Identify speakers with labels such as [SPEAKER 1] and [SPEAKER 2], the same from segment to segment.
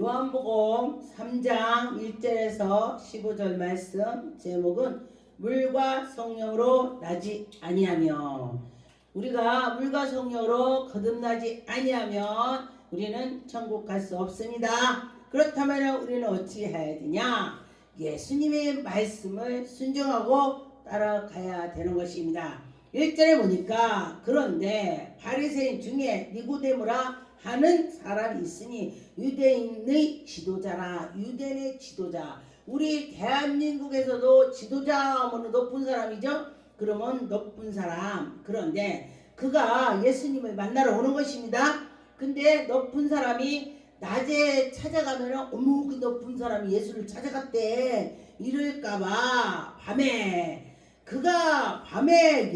[SPEAKER 1] 요한복음 3장 1절에서 15절 말씀 제목은 물과 성령으로 나지 아니하며, 우리가 물과 성령으로 거듭나지 아니하면 우리는 천국 갈 수 없습니다. 그렇다면 우리는 어찌 해야 되냐? 예수님의 말씀을 순종하고 따라가야 되는 것입니다. 1절에 보니까 그런데 바리새인 중에 니고데모라 하는 사람이 있으니 유대인의 지도자라. 유대인의 지도자. 우리 대한민국에서도 지도자 하면 높은 사람이죠. 그러면 높은 사람. 그런데 그가 예수님을 만나러 오는 것입니다. 근데 높은 사람이 낮에 찾아가면 어머 그 높은 사람이 예수를 찾아갔대 이럴까봐 밤에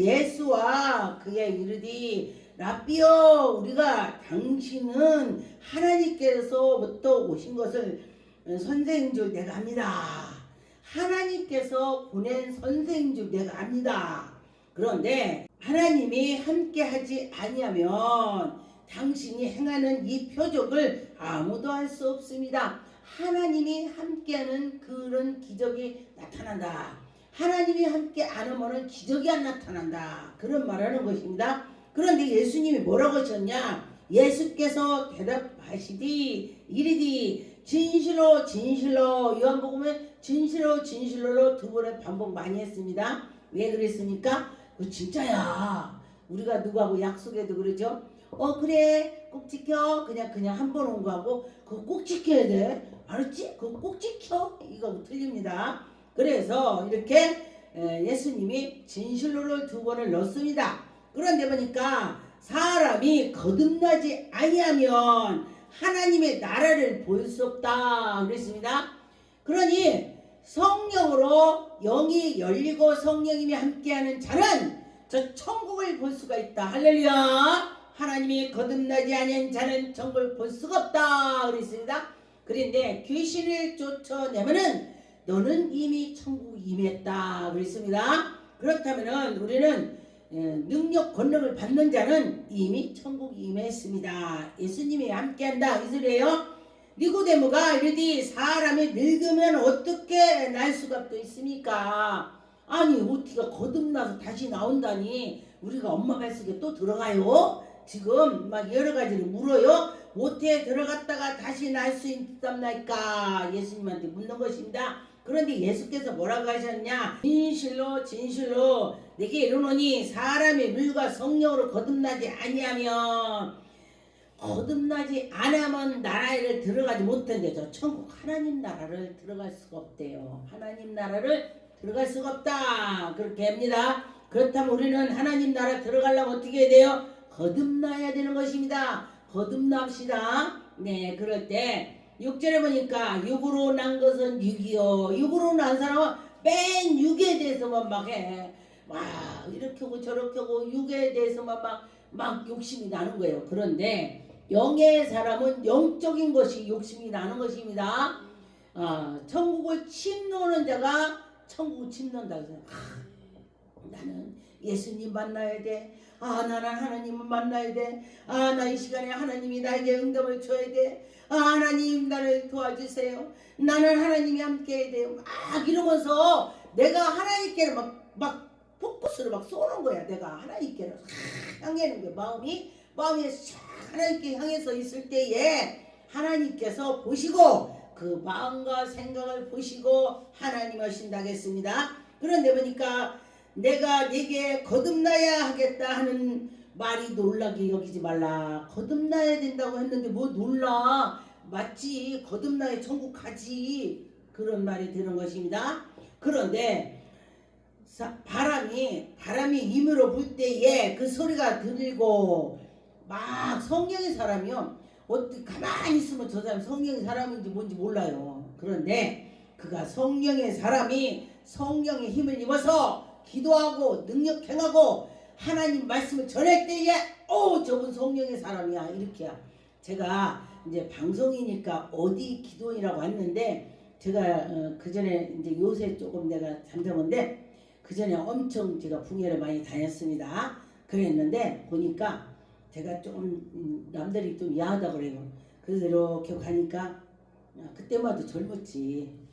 [SPEAKER 1] 예수와 그의 이르디 라삐여, 우리가 당신은 하나님께서부터 오신 것을 선생인 줄 내가 압니다. 하나님께서 보낸 선생인 줄 내가 압니다. 그런데 하나님이 함께하지 아니하면 당신이 행하는 이 표적을 아무도 할 수 없습니다. 하나님이 함께하는 그런 기적이 나타난다. 하나님이 함께 안 하면 기적이 안 나타난다. 그런 말하는 것입니다. 그런데 예수님이 뭐라고 하셨냐? 예수께서 대답하시디 이르디 진실로 진실로, 요한복음에 진실로 두 번의 반복 많이 했습니다. 왜 그랬습니까? 그 진짜야. 우리가 누구하고 약속해도 그러죠. 그래 꼭 지켜. 그냥 한 번 온 거하고 그거 꼭 지켜야 돼. 알았지? 그거 꼭 지켜. 이거 틀립니다. 그래서 이렇게 예수님이 진실로를 두 번을 넣습니다. 그런데 보니까 사람이 거듭나지 아니하면 하나님의 나라를 볼 수 없다 그랬습니다. 그러니 성령으로 영이 열리고 성령님이 함께하는 자는 저 천국을 볼 수가 있다. 할렐루야. 하나님이 거듭나지 아니한 자는 천국을 볼 수가 없다 그랬습니다. 그런데 귀신을 쫓아내면은 너는 이미 천국에 임했다 그랬습니다. 그렇다면은 우리는 능력 권능을 받는 자는 이미 천국에 임했습니다. 예수님이 함께한다 이 소리예요. 니고데모가 이르디 사람이 늙으면 어떻게 날 수가 또 있습니까? 아니 어떻게 거듭나서 다시 나온다니 우리가 엄마 뱃속에 또 들어가요? 지금 막 여러 가지를 물어요. 못해 들어갔다가 다시 날 수 있답니까? 예수님한테 묻는 것입니다. 그런데 예수께서 뭐라고 하셨냐? 진실로 내게 이르노니 사람이 물과 성령으로 거듭나지 아니하면, 거듭나지 않으면 나라를 들어가지 못한대. 저 천국 하나님 나라를 들어갈 수가 없대요. 하나님 나라를 들어갈 수가 없다 그렇게 합니다. 그렇다면 우리는 하나님 나라 들어가려면 어떻게 해야 돼요? 거듭나야 되는 것입니다. 거듭납시다. 네, 그럴 때 6절에 보니까 육으로 난 것은 육이요. 육으로 난 사람은 맨 육에 대해서만 막 해. 막 이렇게 하고 저렇게 하고 육에 대해서만 막 욕심이 나는 거예요. 그런데 영의 사람은 영적인 것이 욕심이 나는 것입니다. 천국을 침노는 자가 천국을 침노한다. 나는 예수님 만나야 돼. 나는 하나님을 만나야 돼. 나 이 시간에 하나님이 나에게 응답을 줘야 돼. 하나님 나를 도와주세요. 나는 하나님이 함께 해야 돼요. 막 이러면서 내가 하나님께를 막 포커스를 막 쏘는 거야. 내가 하나님께를 향하는 거야. 마음이 하나님께 향해서 있을 때에 하나님께서 보시고 그 마음과 생각을 보시고 하나님 하신다겠습니다. 그런데 보니까 내가 네게 거듭나야 하겠다 하는 말이 놀라게 여기지 말라. 거듭나야 된다고 했는데 뭐 놀라. 맞지. 거듭나야 천국 가지. 그런 말이 되는 것입니다. 그런데 바람이 임으로 불 때에 그 소리가 들리고 막 성령의 사람이요. 어떻게 가만히 있으면 저 사람 성령의 사람인지 뭔지 몰라요. 그런데 그가 성령의 사람이 성령의 힘을 입어서 기도하고 능력 행하고 하나님 말씀을 전할 때에 저분 성령의 사람이야 이렇게야. 제가 이제 방송이니까 어디 기도인이라고 했는데 제가 그 전에 이제 요새 조금 내가 잠잠한데 그 전에 엄청 제가 풍예를 많이 다녔습니다. 그랬는데 보니까 제가 조금 남들이 좀 야하다 그래요. 그래서 이렇게 가니까 그때마다 젊었지.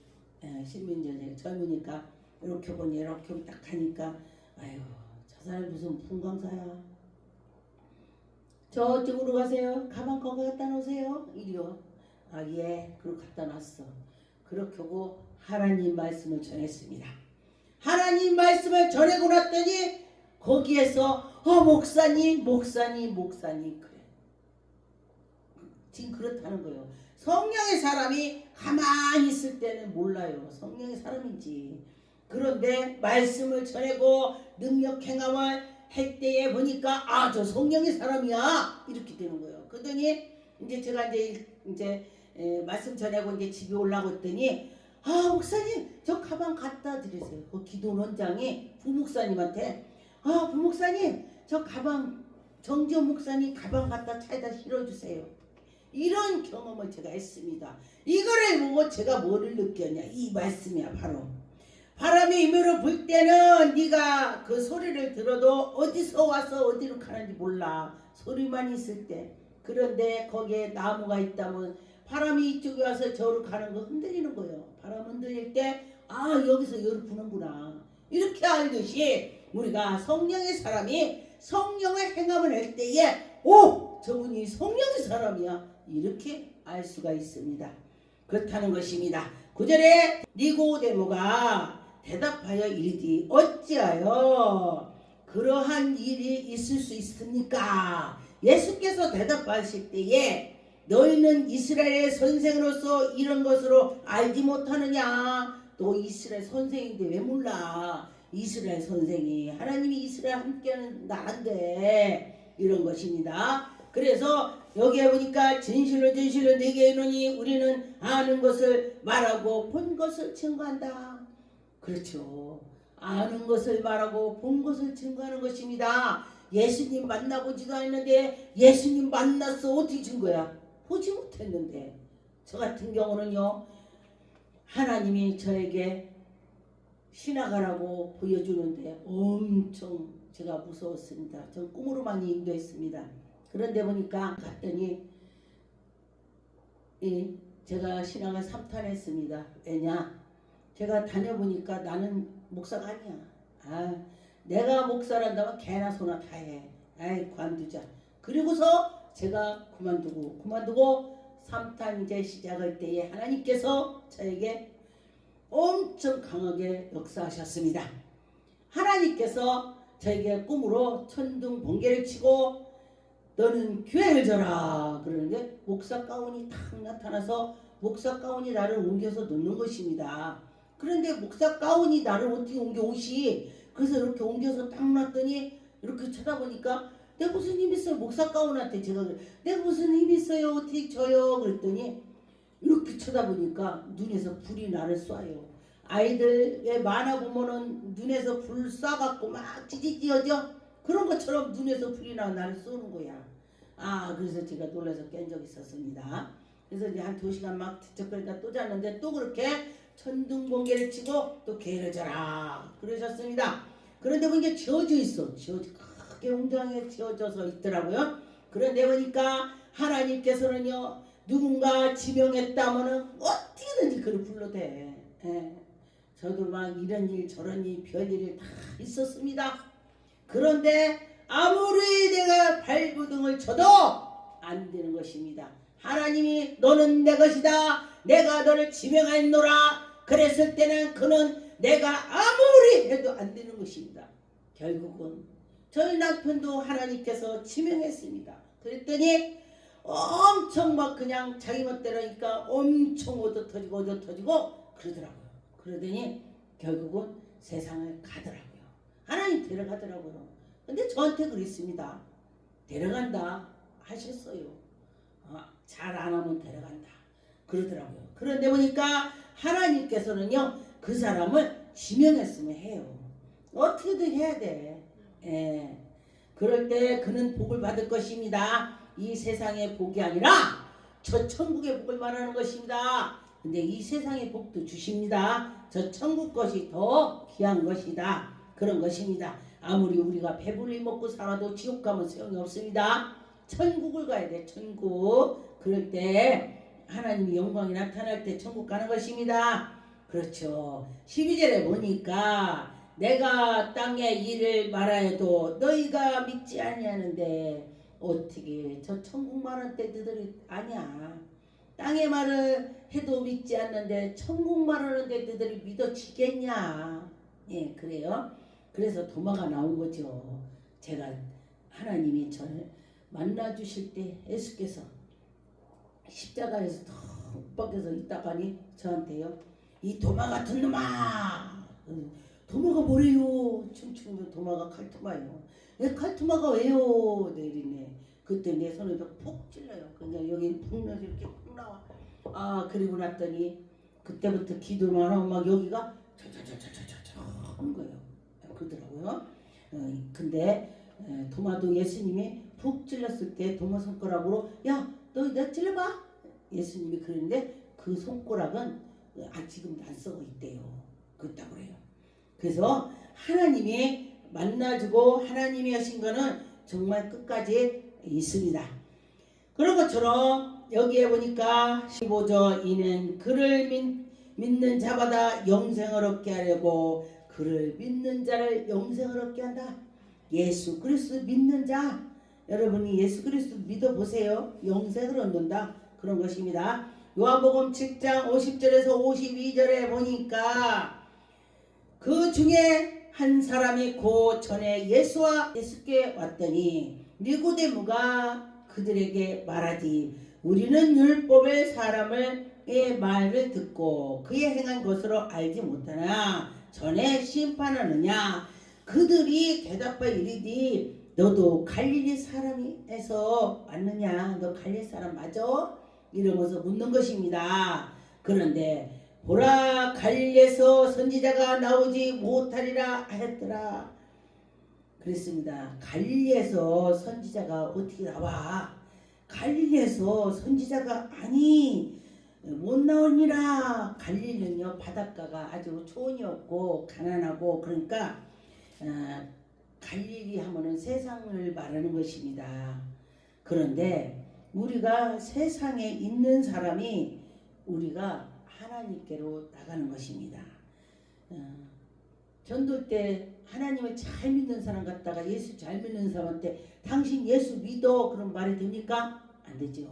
[SPEAKER 1] 신민전에 젊으니까 이렇게 보니 이렇게 딱 하니까 아유 저 사람 무슨 풍광사야. 저쪽으로 가세요. 가방 거기 갖다 놓으세요. 이리요. 아 예. 그리고 갖다 놨어. 그렇게 하고 하나님 말씀을 전했습니다. 하나님 말씀을 전하고 났더니 거기에서 목사님 그래. 지금 그렇다는 거예요. 성령의 사람이 가만히 있을 때는 몰라요. 성령의 사람인지. 그런데 말씀을 전하고 능력 행함을 할 때에 보니까 저 성령의 사람이야 이렇게 되는 거예요. 그러더니 이제 제가 이제 말씀 전하고 이제 집에 올라고 했더니 목사님 저 가방 갖다 드리세요. 그 기도원장이 부목사님한테 부목사님 저 가방 정지원 목사님 가방 갖다 차에다 실어주세요. 이런 경험을 제가 했습니다. 이거를 보고 제가 뭐를 느꼈냐. 이 말씀이야. 바로 바람이 이면으로 불 때는 네가 그 소리를 들어도 어디서 와서 어디로 가는지 몰라. 소리만 있을 때. 그런데 거기에 나무가 있다면 바람이 이쪽에 와서 저로 가는 거 흔들리는 거예요. 바람 흔들릴 때 여기서 열이 부는구나. 이렇게 알듯이 우리가 성령의 사람이 성령의 행함을 할 때에 저분이 성령의 사람이야. 이렇게 알 수가 있습니다. 그렇다는 것입니다. 9절에 니고데모가 대답하여 이르되 어찌하여 그러한 일이 있을 수 있습니까? 예수께서 대답하실 때에 너희는 이스라엘의 선생으로서 이런 것으로 알지 못하느냐? 또 이스라엘 선생인데 왜 몰라? 이스라엘 선생이 하나님이 이스라엘 함께하는 나라인데 이런 것입니다. 그래서 여기에 보니까 진실로 내게 이르노니 우리는 아는 것을 말하고 본 것을 증거한다. 그렇죠. 아는 것을 말하고 본 것을 증거하는 것입니다. 예수님 만나보지도 않았는데 예수님 만났어. 어떻게 증거야? 보지 못했는데. 저 같은 경우는요. 하나님이 저에게 신학하라고 보여주는데 엄청 제가 무서웠습니다. 전 꿈으로 많이 인도했습니다. 그런데 보니까 갔더니 제가 신학을 3탄했습니다. 왜냐? 제가 다녀보니까 나는 목사가 아니야. 내가 목사란다면 개나 소나 다 해. 관두자. 그리고서 제가 그만두고 3탄 이제 시작할 때에 하나님께서 저에게 엄청 강하게 역사하셨습니다. 하나님께서 저에게 꿈으로 천둥 번개를 치고 너는 교회를 져라 그러는데 목사 가운이 탁 나타나서 목사 가운이 나를 옮겨서 놓는 것입니다. 그런데 목사 가운이 나를 어떻게 옮겨 옷이 그래서 이렇게 옮겨서 딱 놨더니 이렇게 쳐다보니까 내가 무슨 힘 있어요? 목사 가운한테 제가 내가 무슨 힘 있어요? 어떻게 져요? 그랬더니 이렇게 쳐다보니까 눈에서 불이 나를 쏴요. 아이들의 만화 보면은 눈에서 불 쏴갖고 막 찌찌찌어져 그런 것처럼 눈에서 불이 나를 쏘는 거야. 그래서 제가 놀라서 깬 적이 있었습니다. 그래서 이제 한 2시간 막 뒤척거리다 또 잤는데 또 그렇게 천둥 번개를 치고 또 개를 져라 그러셨습니다. 그런데 보니까 지어져 있어. 크게 웅장하게 지어져서 있더라고요. 그런데 보니까 하나님께서는요 누군가 지명했다면은 어떻게든지 그를 불러대. 저도 막 이런 일 저런 일 별일이 다 있었습니다. 그런데 아무리 내가 발부등을 쳐도 안 되는 것입니다. 하나님이 너는 내 것이다. 내가 너를 지명하였노라. 그랬을 때는 그는 내가 아무리 해도 안 되는 것입니다. 결국은 저희 남편도 하나님께서 지명했습니다. 그랬더니 엄청 막 그냥 자기 멋대로니까 엄청 얻어 터지고 그러더라고요. 그러더니 결국은 세상을 가더라고요. 하나님 데려가더라고요. 근데 저한테 그랬습니다. 데려간다 하셨어요. 잘 안 하면 데려간다 그러더라고요. 그런데 보니까 하나님께서는요 그 사람을 지명했으면 해요. 어떻게든 해야 돼. 그럴 때 그는 복을 받을 것입니다. 이 세상의 복이 아니라 저 천국의 복을 말하는 것입니다. 근데 이 세상의 복도 주십니다. 저 천국 것이 더 귀한 것이다. 그런 것입니다. 아무리 우리가 배불리 먹고 살아도 지옥 가면 소용이 없습니다. 천국을 가야 돼. 천국. 그럴 때 하나님의 영광이 나타날 때 천국 가는 것입니다. 그렇죠. 12절에 보니까 내가 땅에 일을 말하여도 너희가 믿지 아니하는데 어떻게 저 천국 말할 때 너희들이 아냐. 땅의 말을 해도 믿지 않는데 천국 말하는데 너희들이 믿어지겠냐. 예, 그래요. 그래서 도마가 나온 거죠. 제가 하나님이 저를 만나주실 때 예수께서 십자가에서 턱 벗겨서 있다가니 저한테요. 이 도마 같은 놈아. 도마가 뭐래요? 춤추는 도마가 칼토마예요. 내 칼토마가 왜요? 내리네. 그때 내 손에도 푹 찔러요. 그냥 여기 푹 넣어서 이렇게 푹 나와. 아 그리고 났더니 그때부터 기도만 하면 막 여기가 차차차차차차 하는 거예요. 그러더라고요. 근데 도마도 예수님이 푹 찔렀을 때 도마 손가락으로 야 너 내 찔러봐. 예수님이 그러는데 그 손가락은 지금도 안 썩어 있대요. 그렇다고 그래요. 그래서 하나님이 만나주고 하나님이 하신 거는 정말 끝까지 있습니다. 그런 것처럼 여기에 보니까 15절 이는 그를 믿는 자마다 영생을 얻게 하려고 그를 믿는 자를 영생을 얻게 한다. 예수 그리스도 믿는 자 여러분이 예수 그리스도 믿어보세요. 영생을 얻는다. 그런 것입니다. 요한복음 7장 50절에서 52절에 보니까 그 중에 한 사람이 그 전에 예수께 왔더니 니고데모가 그들에게 말하지 우리는 율법의 사람의 말을 듣고 그의 행한 것으로 알지 못하나 전에 심판하느냐. 그들이 대답하여 이르되 너도 갈릴리 사람에서 왔느냐. 너 갈릴리 사람 맞아? 이러면서 묻는 것입니다. 그런데 보라 갈릴리에서 선지자가 나오지 못하리라 하였더라. 그랬습니다. 갈릴리에서 선지자가 어떻게 나와? 갈릴리에서 선지자가 아니 못 나오니라. 갈릴리는요 바닷가가 아주 초원이었고 가난하고 그러니까 갈릴리 하면은 세상을 말하는 것입니다. 그런데 우리가 세상에 있는 사람이 우리가 하나님께로 나가는 것입니다. 전도 때 하나님을 잘 믿는 사람 갖다가 예수 잘 믿는 사람한테 당신 예수 믿어 그런 말이 됩니까? 안 되죠.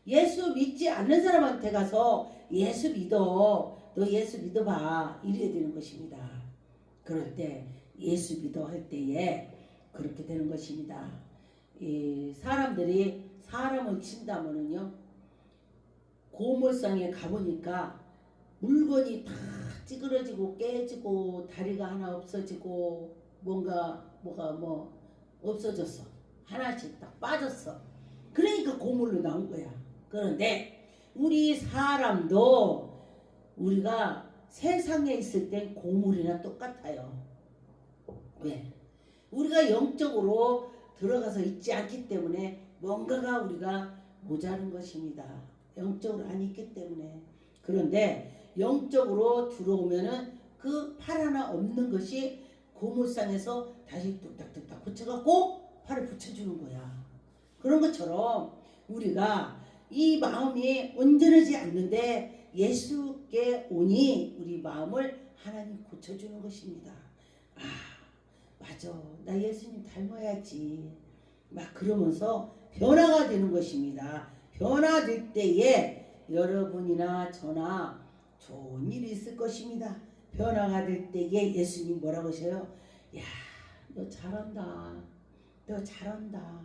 [SPEAKER 1] 예수 믿지 않는 사람한테 가서 예수 믿어 너 예수 믿어봐 이래야 되는 것입니다. 그럴 때 예수 믿어 할 때에 그렇게 되는 것입니다. 이 사람들이 사람을 친다면은요 고물상에 가보니까 물건이 다 찌그러지고 깨지고 다리가 하나 없어지고 뭐가 없어졌어. 하나씩 딱 빠졌어. 그러니까 고물로 나온 거야. 그런데 우리 사람도 우리가 세상에 있을 땐 고물이나 똑같아요. 왜? 우리가 영적으로 들어가서 있지 않기 때문에 뭔가가 우리가 모자른 것입니다. 영적으로 안 있기 때문에. 그런데 영적으로 들어오면은 그 팔 하나 없는 것이 고물상에서 다시 뚝딱뚝딱 붙여갖고 팔을 붙여주는 거야. 그런 것처럼 우리가 이 마음이 온전하지 않는데 예수께 오니 우리 마음을 하나님 고쳐주는 것입니다. 아 맞아 나 예수님 닮아야지 막 그러면서 변화가 되는 것입니다. 변화될 때에 여러분이나 저나 좋은 일이 있을 것입니다. 변화가 될 때에 예수님 뭐라고 하셔요? 야, 너 잘한다. 너 잘한다.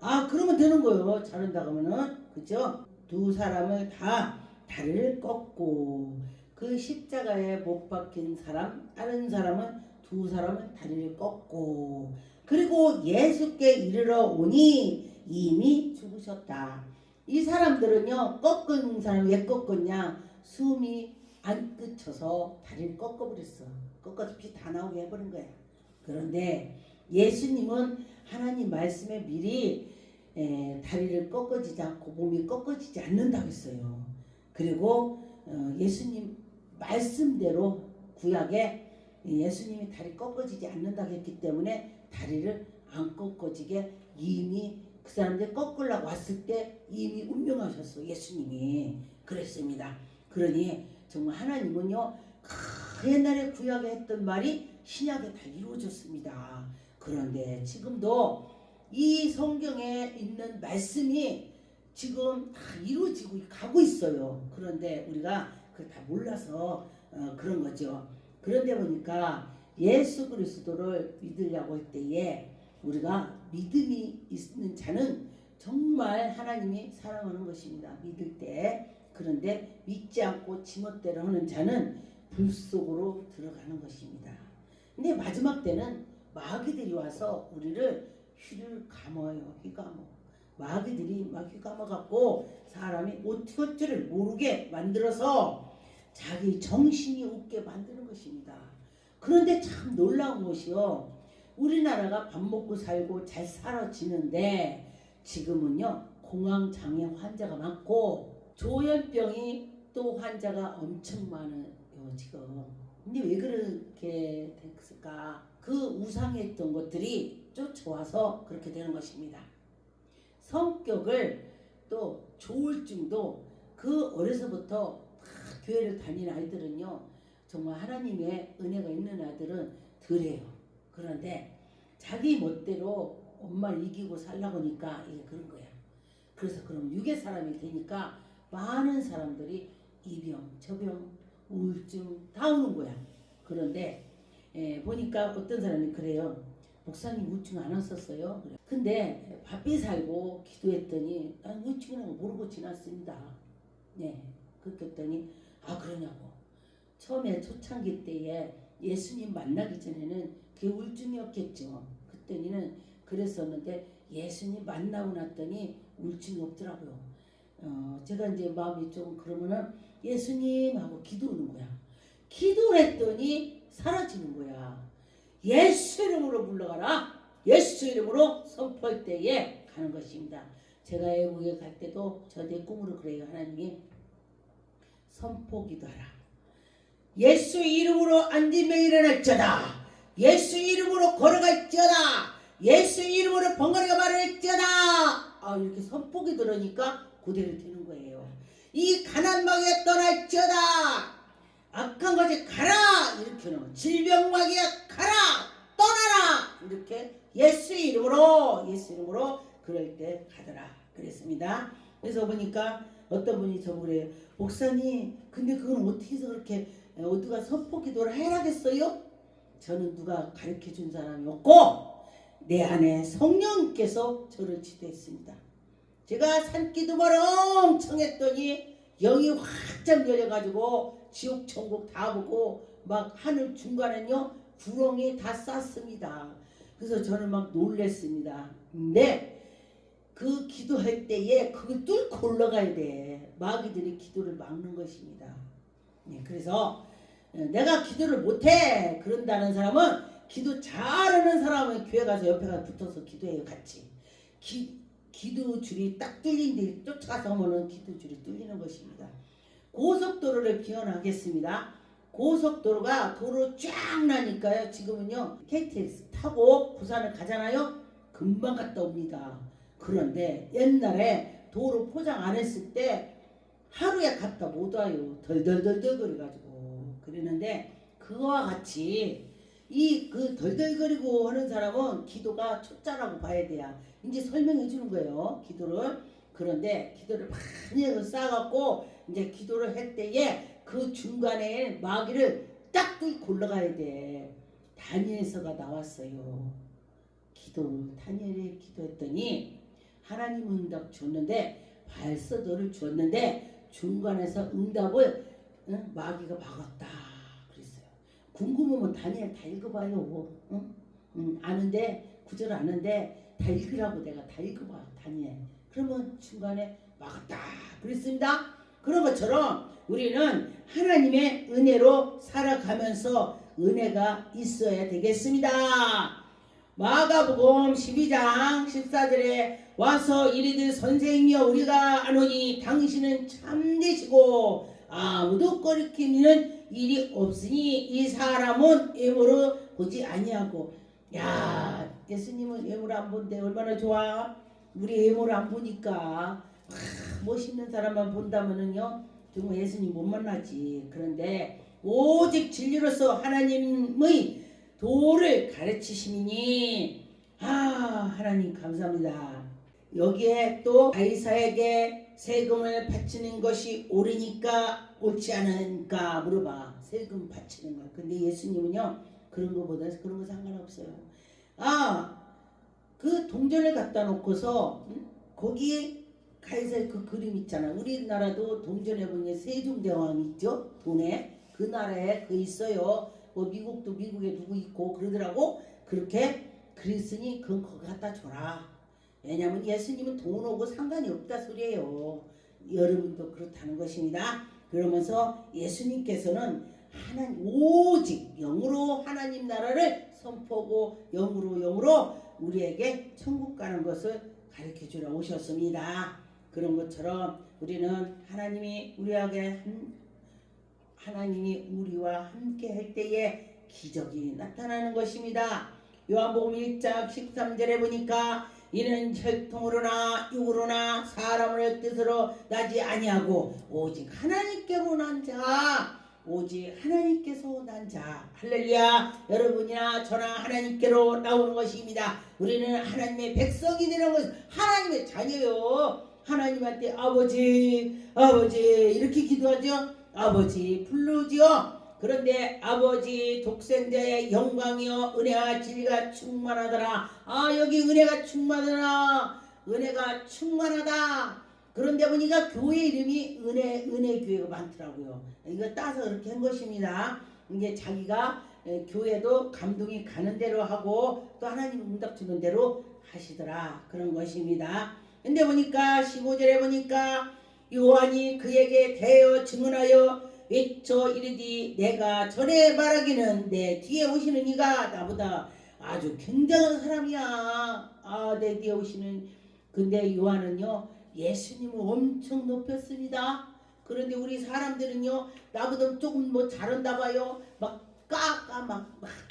[SPEAKER 1] 아, 그러면 되는 거예요. 잘한다 그러면은. 그죠? 두 사람을 다 다리를 꺾고 그 십자가에 못 박힌 사람, 다른 사람은 두 사람은 다리를 꺾고 그리고 예수께 이르러 오니 이미 죽으셨다. 이 사람들은요 꺾은 사람 왜 꺾었냐 숨이 안 끝쳐서 다리를 꺾어버렸어. 꺾어서 피 다 나오게 해버린 거야. 그런데 예수님은 하나님 말씀에 미리 다리를 꺾어지지 않고 몸이 꺾어지지 않는다고 했어요. 그리고 예수님 말씀대로 구약에 예수님이 다리 꺾어지지 않는다고 했기 때문에 다리를 안 꺾어지게 이미 그 사람들 꺾으려고 왔을 때 이미 운명하셨어. 예수님이 그랬습니다. 그러니 정말 하나님은요 그 옛날에 구약에 했던 말이 신약에 다 이루어졌습니다. 그런데 지금도 이 성경에 있는 말씀이 지금 다 이루어지고 가고 있어요. 그런데 우리가 그걸 다 몰라서 그런 거죠. 그런데 보니까 예수 그리스도를 믿으려고 할 때에 우리가 믿음이 있는 자는 정말 하나님이 사랑하는 것입니다. 믿을 때. 그런데 믿지 않고 지멋대로 하는 자는 불 속으로 들어가는 것입니다. 근데 마지막 때는 마귀들이 와서 우리를 휘를 감아요. 휘감어. 마귀들이 막 휘감아갖고 사람이 어떻게 할 줄을 모르게 만들어서 자기 정신이 없게 만드는 것입니다. 그런데 참 놀라운 것이요. 우리나라가 밥 먹고 살고 잘 살아지는데 지금은요 공황장애 환자가 많고 조현병이 또 환자가 엄청 많아요 지금. 근데 왜 그렇게 됐을까? 그 우상했던 것들이 쫓아와서 그렇게 되는 것입니다. 성격을 또 조울증도 그 어려서부터 다 교회를 다니는 아이들은요 정말 하나님의 은혜가 있는 아들은 덜해요. 그런데 자기 멋대로 엄마를 이기고 살라고 하니까 이게 그런 거야. 그래서 그럼 육의 사람이 되니까 많은 사람들이 이병, 저병, 우울증 다 오는 거야. 그런데 보니까 어떤 사람이 그래요. 목사님 우울증 안 왔었어요. 그래. 근데 바삐 살고 기도했더니 난 우울증이라고 모르고 지났습니다. 네, 그렇게 했더니 아 그러냐고. 처음에 초창기 때에 예수님 만나기 전에는 그게 우울증이었겠죠. 그때는 그랬었는데 예수님 만나고 났더니 우울증이 없더라고요. 제가 이제 마음이 좀 그러면은 예수님 하고 기도하는 거야. 기도를 했더니 사라지는 거야. 예수 이름으로 물러가라. 예수 이름으로 선포할 때에 가는 것입니다. 제가 외국에 갈 때도 저의 꿈으로 그래요. 하나님이 선포 기도하라. 예수 이름으로 앉으며 일어날지어다. 예수 이름으로 걸어갈지어다. 예수 이름으로 번거리가 말할지어다. 이렇게 선포기 들으니까 그대로 되는 거예요. 이 가난 마귀가 떠날지어다. 악한 것이 가라. 이렇게는 질병 마귀가 가라. 떠나라. 이렇게 예수 이름으로 그럴 때 가더라. 그랬습니다. 그래서 보니까 어떤 분이 저보래요. 목사님 근데 그건 어떻게 해서 그렇게 어디가 선포 기도를 해야겠어요? 저는 누가 가르쳐 준 사람이 없고 내 안에 성령께서 저를 지도했습니다. 제가 산기도를 엄청 했더니 영이 확장 열려가지고 지옥 천국 다 보고 막 하늘 중간에는요 구렁이 다 쌌습니다. 그래서 저는 막 놀랬습니다. 근데 그 기도할 때에 그걸 뚫고 올라가야 돼. 마귀들이 기도를 막는 것입니다. 네, 그래서 내가 기도를 못해 그런다는 사람은 기도 잘하는 사람은 교회 가서 옆에 가서 붙어서 기도해요. 같이. 기도 줄이 딱 뚫린 데 쫓아가서 하면은 기도 줄이 뚫리는 것입니다. 고속도로를 비원하겠습니다. 고속도로가 도로 쫙 나니까요. 지금은요 KTX 타고 부산을 가잖아요. 금방 갔다 옵니다. 그런데 옛날에 도로 포장 안 했을 때 하루에 갔다 못 와요. 덜덜덜덜 거려가지고 그랬는데 그거와 같이 그 덜덜거리고 하는 사람은 기도가 초짜라고 봐야 돼요. 이제 설명해 주는 거예요. 기도를. 그런데 기도를 많이 쌓아갖고 이제 기도를 할 때에 그 중간에 마귀를 딱 뚫고 올라가야 돼. 다니엘서가 나왔어요. 다니엘이 기도했더니 하나님 응답 줬는데 발서도를 주었는데 중간에서 응답을 마귀가 막았다 그랬어요. 궁금하면 다니엘 다 읽어봐요. 아는데 구절 아는데 다 읽으라고 내가 다 읽어봐 다니엘. 그러면 중간에 막았다 그랬습니다. 그런 것처럼 우리는 하나님의 은혜로 살아가면서 은혜가 있어야 되겠습니다. 마가복음 12장 14절에 와서 이르되 선생이여 우리가 아노니 당신은 참되시고 아무도 거리키는 일이 없으니 이 사람은 외모로 보지 아니하고. 야 예수님은 외모를 안 본데 얼마나 좋아. 우리 외모를 안 보니까 멋있는 사람만 본다면은요 정말 예수님 못 만나지. 그런데 오직 진리로서 하나님의 도를 가르치시니 하나님 감사합니다. 여기에 또 가이사에게 세금을 바치는 것이 옳으니까 옳지 않은가 물어봐. 세금 바치는 거. 근데 예수님은요 그런 거보다 그런 거 상관없어요. 그 동전을 갖다 놓고서 거기에 가이사의 그 그림 있잖아. 우리나라도 동전에 보면 세종대왕 있죠. 돈에 그 나라에 그 있어요. 뭐 미국도 미국에 누구 있고 그러더라고. 그렇게 그랬으니 그건 거기 갖다 줘라. 왜냐하면 예수님은 돈하고 상관이 없다 소리예요. 여러분도 그렇다는 것입니다. 그러면서 예수님께서는 오직 영으로 하나님 나라를 선포하고 영으로 우리에게 천국 가는 것을 가르쳐 주러 오셨습니다. 그런 것처럼 우리는 하나님이 우리와 함께 할 때에 기적이 나타나는 것입니다. 요한복음 1장 13절에 보니까 이는 혈통으로나 육으로나 사람의 뜻으로 나지 아니하고 오직 하나님께로 난 자, 오직 하나님께서 난 자. 할렐루야. 여러분이나 저나 하나님께로 나오는 것입니다. 우리는 하나님의 백성이 되는 것, 하나님의 자녀요. 하나님한테 아버지 이렇게 기도하죠. 아버지 부르지요. 그런데 아버지 독생자의 영광이요 은혜와 진리가 충만하더라. 여기 은혜가 충만하다. 그런데 보니까 교회 이름이 은혜 교회가 많더라고요. 이거 따서 그렇게 한 것입니다. 이게 자기가 교회도 감동이 가는 대로 하고 또 하나님 응답 주는 대로 하시더라. 그런 것입니다. 근데 보니까 15절에 보니까 요한이 그에게 대여 증언하여 외쳐 이르디 내가 전에 말하기는 내 뒤에 오시는 이가 나보다 아주 굉장한 사람이야. 내 뒤에 오시는. 근데 요한은요 예수님을 엄청 높였습니다. 그런데 우리 사람들은요 나보다 조금 뭐 잘한다 봐요. 막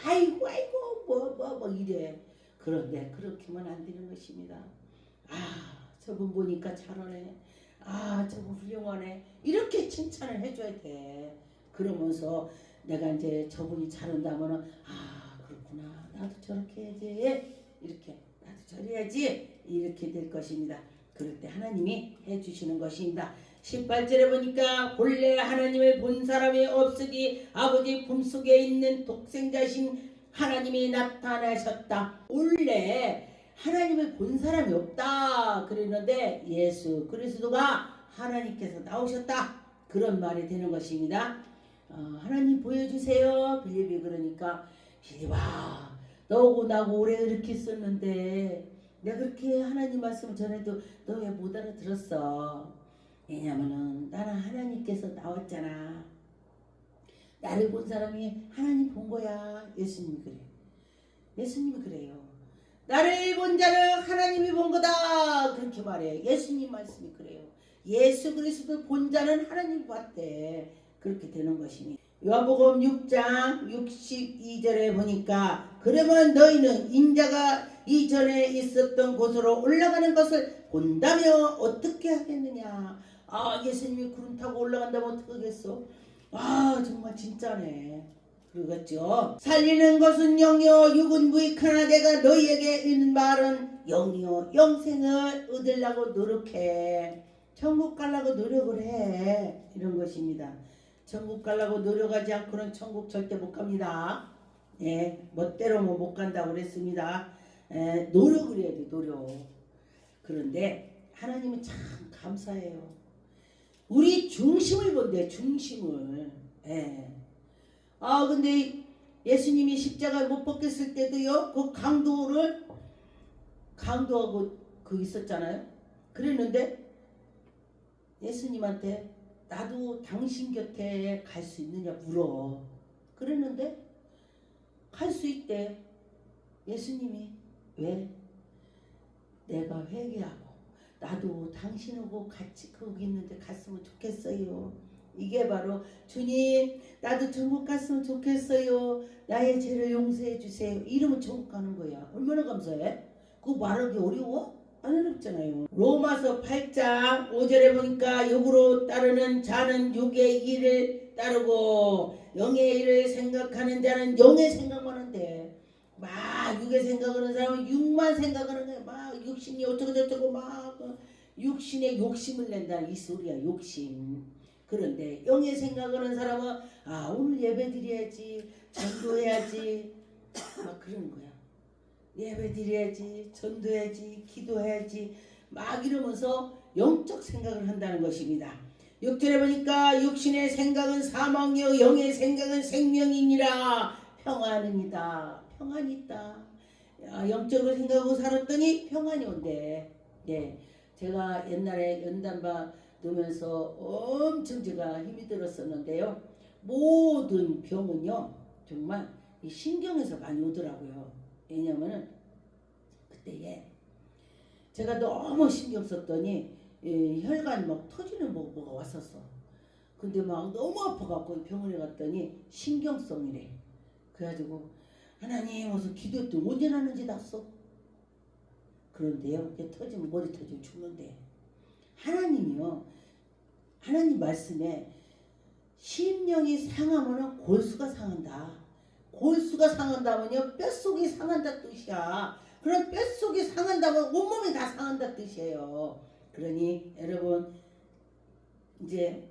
[SPEAKER 1] 아이고 뭐 이래. 그런데 그렇게만 안 되는 것입니다. 저분 보니까 잘하네. 저분 훌륭하네. 이렇게 칭찬을 해줘야 돼. 그러면서 내가 이제 저분이 잘한다면은 그렇구나. 나도 저렇게 해야지. 이렇게 나도 저래야지. 이렇게 될 것입니다. 그럴 때 하나님이 해주시는 것입니다. 18절에 보니까 본래 하나님을 본 사람이 없으니 아버지 품속에 있는 독생자신 하나님이 나타나셨다. 본래 하나님을 본 사람이 없다 그랬는데 예수 그리스도가 하나님께서 나오셨다. 그런 말이 되는 것입니다. 하나님 보여주세요. 빌립이 그러니까 빌립아 너하고 나하고 오래 이렇게 있었는데 내가 그렇게 하나님 말씀을 전해도 너 왜 못 알아들었어? 왜냐면은 나는 하나님께서 나왔잖아. 나를 본 사람이 하나님 본 거야. 예수님이 그래. 예수님이 그래요. 나를 본 자는 하나님이 본 거다. 그렇게 말해요. 예수님 말씀이 그래요. 예수 그리스도 본 자는 하나님 봤대. 그렇게 되는 것이니 요한복음 6장 62절에 보니까 그러면 너희는 인자가 이전에 있었던 곳으로 올라가는 것을 본다며 어떻게 하겠느냐. 예수님이 구름 타고 올라간다면 어떻게 하겠어. 정말 진짜네. 그러겠죠. 살리는 것은 영이요 육은 무익하나 내가 너희에게 이르는 말은 영이요 영생을 얻으려고 노력해. 천국 가려고 노력을 해. 이런 것입니다. 천국 가려고 노력하지 않고는 천국 절대 못 갑니다. 멋대로는 못 간다고 그랬습니다. 노력을 해야 돼. 노력. 그런데 하나님은 참 감사해요. 우리 중심을 본대. 중심을. 근데 예수님이 십자가 못 벗겼을 때도요 그 강도하고 그 있었잖아요. 그랬는데 예수님한테 나도 당신 곁에 갈 수 있느냐 물어. 그랬는데 갈 수 있대. 예수님이 왜? 내가 회개하고 나도 당신하고 같이 거기 있는데 갔으면 좋겠어요. 이게 바로 주님 나도 천국 갔으면 좋겠어요. 나의 죄를 용서해 주세요. 이러면 천국 가는 거야. 얼마나 감사해? 그거 말하기 어려워? 안 어렵잖아요. 로마서 8장 5절에 보니까 육으로 따르는 자는 육의 일을 따르고 영의 일을 생각하는 자는 영의 생각만 한대. 막 육의 생각하는 사람은 육만 생각하는 거야. 막 육신이 어쩌고 저쩌고 막 육신의 욕심을 낸다 이 소리야. 욕심. 그런데 영의 생각하는 사람은 오늘 예배 드려야지, 전도해야지 막 그러는 거야. 예배 드려야지, 전도해야지, 기도해야지 막 이러면서 영적 생각을 한다는 것입니다. 6절에 보니까 육신의 생각은 사망이요 영의 생각은 생명이니라. 평안이다. 평안이 있다. 영적으로 생각하고 살았더니 평안이 온대. 네, 제가 옛날에 연단 받으면서 엄청 제가 힘이 들었었는데요. 모든 병은요 정말 이 신경에서 많이 오더라고요. 왜냐면은 그때에 제가 너무 신경 썼더니 혈관이 막 터지는 뭐가 왔었어. 근데 막 너무 아파갖고 병원에 갔더니 신경성이래. 그래가지고 하나님 무슨 기도했더니 언제 나는지 났어. 그런데요 이게 터지면 머리 터지면 죽는데 하나님이요 하나님 말씀에 심령이 상하면은 골수가 상한다. 골수가 상한다면요 뼛속이 상한다 뜻이야. 그럼 뼛속이 상한다면 온몸이 다 상한다 뜻이에요. 그러니 여러분 이제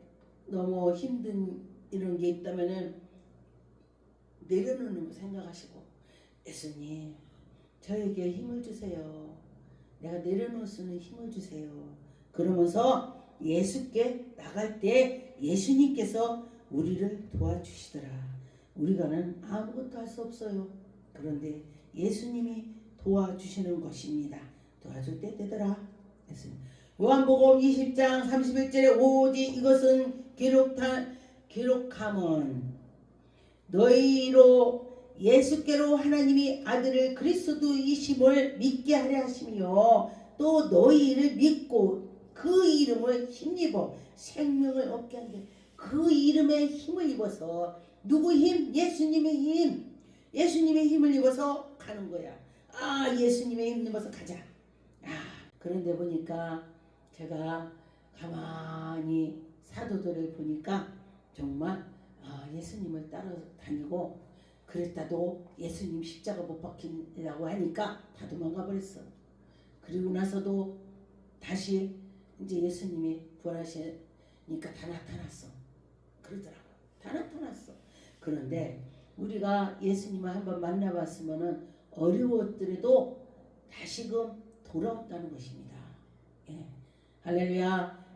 [SPEAKER 1] 너무 힘든 이런 게 있다면은 내려놓는 거 생각하시고 예수님 저에게 힘을 주세요. 내가 내려놓을 수 있는 힘을 주세요. 그러면서 예수께 나갈 때 예수님께서 우리를 도와주시더라. 우리가는 아무것도 할 수 없어요. 그런데 예수님이 도와주시는 것입니다. 도와줄 때 되더라. 예수님. 요한복음 20장 31절에 오직 이것은 기록함은 너희로 예수께로 하나님이 아들을 그리스도이심을 믿게 하려 하시며 또 너희를 믿고 그 이름을 힘입어 생명을 얻게 한대. 그 이름에 힘을 입어서 누구 힘? 예수님의 힘. 예수님의 힘을 입어서 가는 거야. 예수님의 힘 입어서 가자. 그런데 보니까 제가 가만히 사도들을 보니까 정말 예수님을 따라다니고 그랬다도 예수님 십자가 못 박히려고 하니까 다 도망가 버렸어. 그리고 나서도 다시 이제 예수님이 부활하시니까 다 나타났어. 그러더라고. 다 나타났어. 그런데 우리가 예수님을 한번 만나봤으면은 어려웠더라도 다시금 돌아온다는 것입니다. 예. 할렐루야.